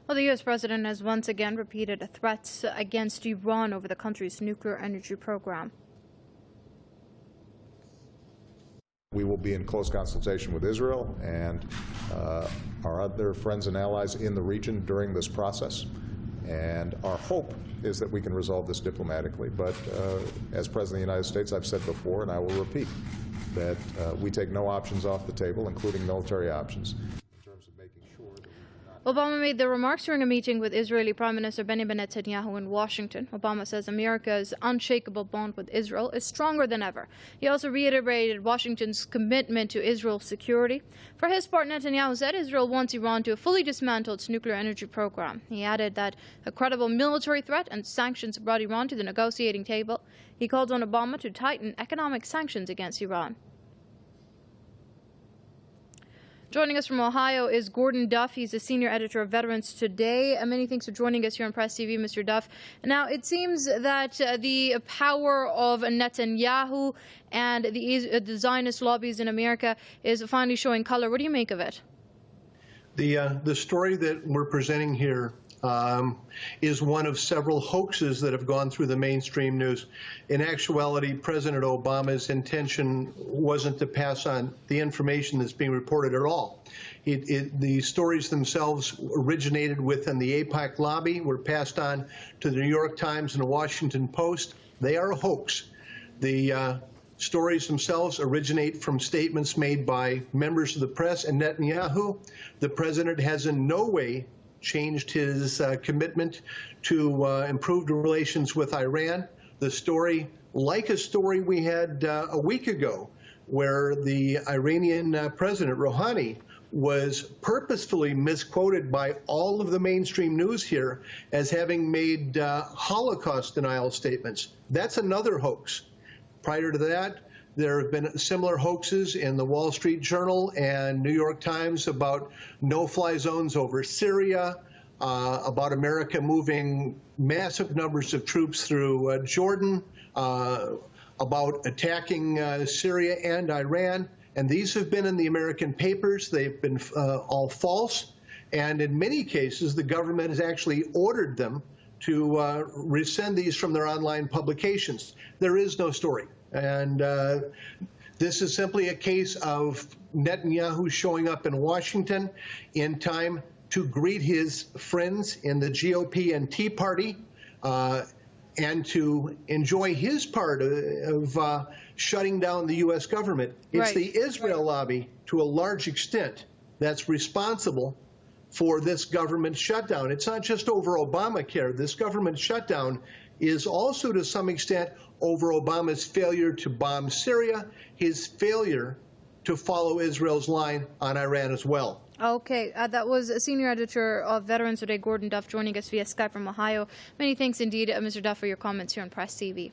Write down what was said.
Well, the U.S. president has once again repeated threats against Iran over the country's nuclear energy program. We will be in close consultation with Israel and our other friends and allies in the region during this process. And our hope is that we can resolve this diplomatically. But as President of the United States, I've said before, and I will repeat, that we take no options off the table, including military options. Obama made the remarks during a meeting with Israeli Prime Minister Benjamin Netanyahu in Washington. Obama says America's unshakable bond with Israel is stronger than ever. He also reiterated Washington's commitment to Israel's security. For his part, Netanyahu said Israel wants Iran to fully dismantle its nuclear energy program. He added that a credible military threat and sanctions brought Iran to the negotiating table. He called on Obama to tighten economic sanctions against Iran. Joining us from Ohio is Gordon Duff. He's a senior editor of Veterans Today. Many thanks for joining us here on Press TV, Mr. Duff. Now, it seems that the power of Netanyahu and the Zionist lobbies in America is finally showing color. What do you make of it? The story that we're presenting here is one of several hoaxes that have gone through the mainstream news. In actuality, President Obama's intention wasn't to pass on the information that's being reported at all. The stories themselves originated within the AIPAC lobby, were passed on to the New York Times and the Washington Post. They are a hoax. The stories themselves originate from statements made by members of the press and Netanyahu. The president has in no way changed his commitment to improved relations with Iran. The story, like a story we had a week ago, where the Iranian President Rouhani was purposefully misquoted by all of the mainstream news here as having made Holocaust denial statements. That's another hoax. Prior to that, there have been similar hoaxes in the Wall Street Journal and New York Times about no-fly zones over Syria, about America moving massive numbers of troops through Jordan, about attacking Syria and Iran. And these have been in the American papers. They've been all false. And in many cases, the government has actually ordered them to rescind these from their online publications. There is no story. And this is simply a case of Netanyahu showing up in Washington in time to greet his friends in the GOP and Tea Party and to enjoy his part of shutting down the U.S. government. It's the Israel lobby, to a large extent, that's responsible for this government shutdown. It's not just over Obamacare. This government shutdown is also, to some extent, over Obama's failure to bomb Syria, his failure to follow Israel's line on Iran as well. Okay, that was a senior editor of Veterans Today, Gordon Duff, joining us via Skype from Ohio. Many thanks indeed, Mr. Duff, for your comments here on Press TV.